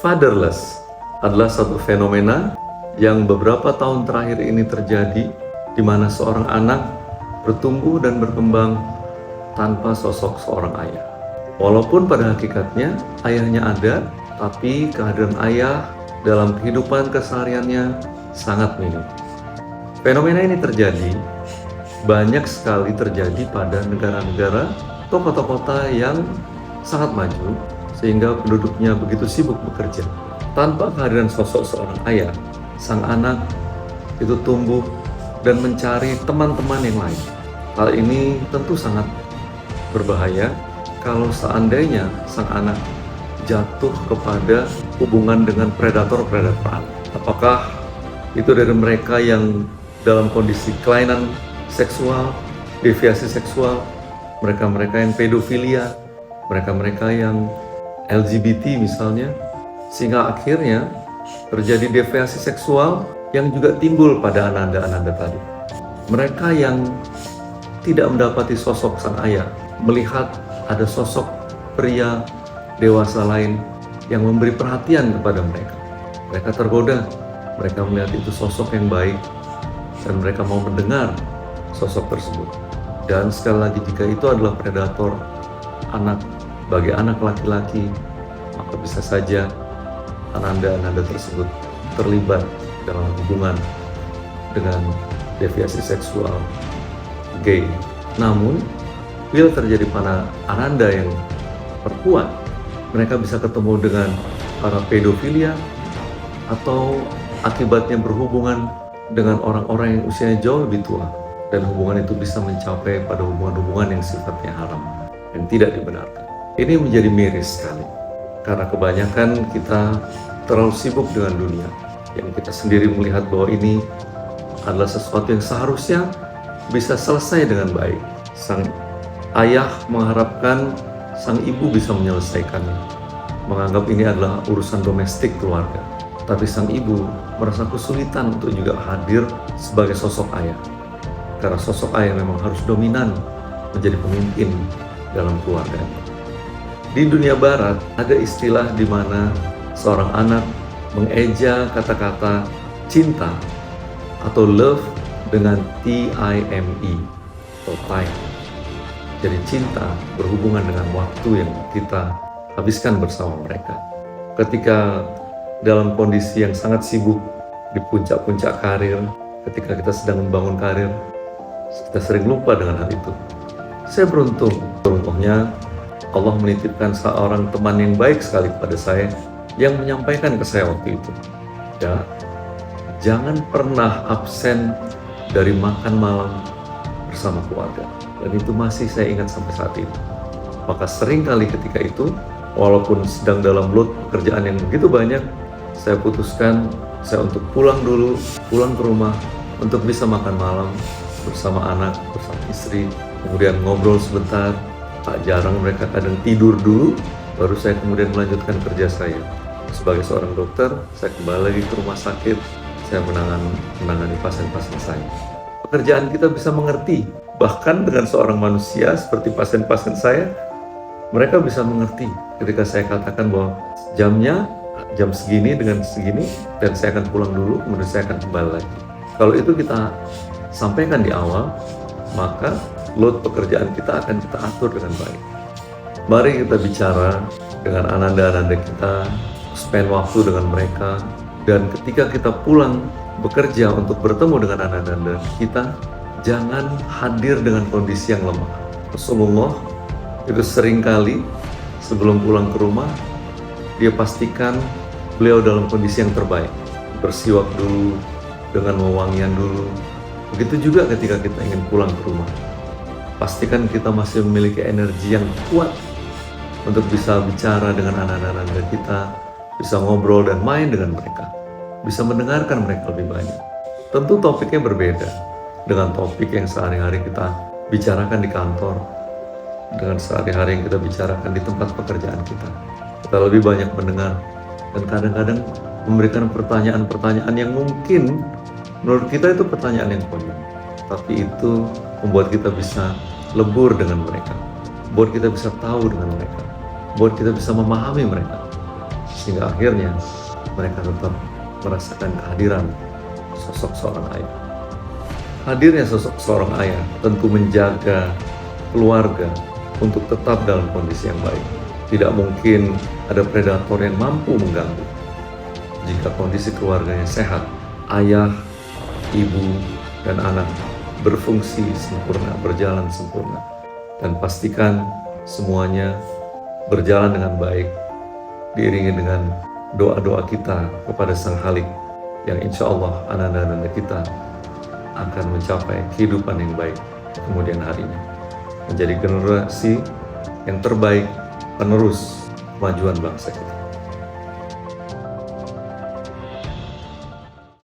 Fatherless adalah satu fenomena yang beberapa tahun terakhir ini terjadi, di mana seorang anak bertumbuh dan berkembang tanpa sosok seorang ayah. Walaupun pada hakikatnya ayahnya ada, tapi kehadiran ayah dalam kehidupan kesehariannya sangat minim. Fenomena ini terjadi banyak sekali terjadi pada negara-negara atau kota-kota yang sangat maju, sehingga penduduknya begitu sibuk bekerja. Tanpa kehadiran sosok seorang ayah, sang anak itu tumbuh dan mencari teman-teman yang lain. Hal ini tentu sangat berbahaya kalau seandainya sang anak jatuh kepada hubungan dengan predator-predator anak. Apakah itu dari mereka yang dalam kondisi kelainan seksual, deviasi seksual, mereka-mereka yang pedofilia, mereka-mereka yang LGBT misalnya, sehingga akhirnya terjadi deviasi seksual yang juga timbul pada ananda-ananda tadi. Mereka yang tidak mendapati sosok sang ayah, melihat ada sosok pria dewasa lain yang memberi perhatian kepada mereka. Mereka tergoda, mereka melihat itu sosok yang baik, dan mereka mau mendengar sosok tersebut. Dan sekali lagi, jika itu adalah predator anak bagi anak laki-laki, maka bisa saja ananda-ananda tersebut terlibat dalam hubungan dengan deviasi seksual gay. Namun, bila terjadi pada ananda yang perempuan, mereka bisa ketemu dengan para pedofilia atau akibatnya berhubungan dengan orang-orang yang usianya jauh lebih tua, dan hubungan itu bisa mencapai pada hubungan-hubungan yang sifatnya haram yang tidak dibenarkan. Ini menjadi miris sekali karena kebanyakan kita terlalu sibuk dengan dunia, yang kita sendiri melihat bahwa ini adalah sesuatu yang seharusnya bisa selesai dengan baik. Sang ayah mengharapkan sang ibu bisa menyelesaikannya, menganggap ini adalah urusan domestik keluarga. Tapi sang ibu merasa kesulitan untuk juga hadir sebagai sosok ayah, karena sosok ayah memang harus dominan menjadi pemimpin dalam keluarganya. Di dunia barat ada istilah di mana seorang anak mengeja kata-kata cinta atau love dengan T-I-M-E atau time. Jadi cinta berhubungan dengan waktu yang kita habiskan bersama mereka. Ketika dalam kondisi yang sangat sibuk di puncak-puncak karir, ketika kita sedang membangun karir, kita sering lupa dengan hal itu. Saya beruntung, beruntungnya Allah menitipkan seorang teman yang baik sekali kepada saya, yang menyampaikan ke saya waktu itu, ya, jangan pernah absen dari makan malam bersama keluarga. Dan itu masih saya ingat sampai saat ini. Maka sering kali ketika itu, walaupun sedang dalam load pekerjaan yang begitu banyak, saya putuskan saya untuk pulang ke rumah untuk bisa makan malam bersama anak, bersama istri, kemudian ngobrol sebentar. Jarang mereka kadang tidur dulu, baru saya kemudian melanjutkan kerja saya. Sebagai seorang dokter, saya kembali lagi ke rumah sakit, saya menangani pasien-pasien saya. Pekerjaan kita bisa mengerti, bahkan dengan seorang manusia seperti pasien-pasien saya, mereka bisa mengerti ketika saya katakan bahwa jamnya jam segini dengan segini, dan saya akan pulang dulu, kemudian saya akan kembali lagi. Kalau itu kita sampaikan di awal, maka load pekerjaan kita akan kita atur dengan baik. Mari kita bicara dengan ananda-ananda kita, spend waktu dengan mereka, dan ketika kita pulang bekerja untuk bertemu dengan ananda-ananda kita, jangan hadir dengan kondisi yang lemah. Rasulullah itu seringkali sebelum pulang ke rumah, dia pastikan beliau dalam kondisi yang terbaik, bersiwak dulu, dengan wewangian dulu. Begitu juga ketika kita ingin pulang ke rumah, pastikan kita masih memiliki energi yang kuat untuk bisa bicara dengan anak-anak kita, bisa ngobrol dan main dengan mereka, bisa mendengarkan mereka lebih banyak. Tentu topiknya berbeda dengan topik yang sehari-hari kita bicarakan di kantor, dengan sehari-hari yang kita bicarakan di tempat pekerjaan kita. Kita lebih banyak mendengar dan kadang-kadang memberikan pertanyaan-pertanyaan yang mungkin menurut kita itu pertanyaan yang konyol, tapi itu membuat kita bisa lebur dengan mereka, buat kita bisa tahu dengan mereka, buat kita bisa memahami mereka. sehingga akhirnya mereka tetap merasakan kehadiran sosok seorang ayah. Hadirnya sosok seorang ayah tentu menjaga keluarga untuk tetap dalam kondisi yang baik. Tidak mungkin ada predator yang mampu mengganggu. Jika kondisi keluarganya sehat, ayah, ibu, dan anak berfungsi sempurna, berjalan sempurna. Dan pastikan semuanya berjalan dengan baik, diiringi dengan doa-doa kita kepada Sang Khalik, yang insya Allah anak-anak kita akan mencapai kehidupan yang baik kemudian harinya. Menjadi generasi yang terbaik, penerus kemajuan bangsa kita.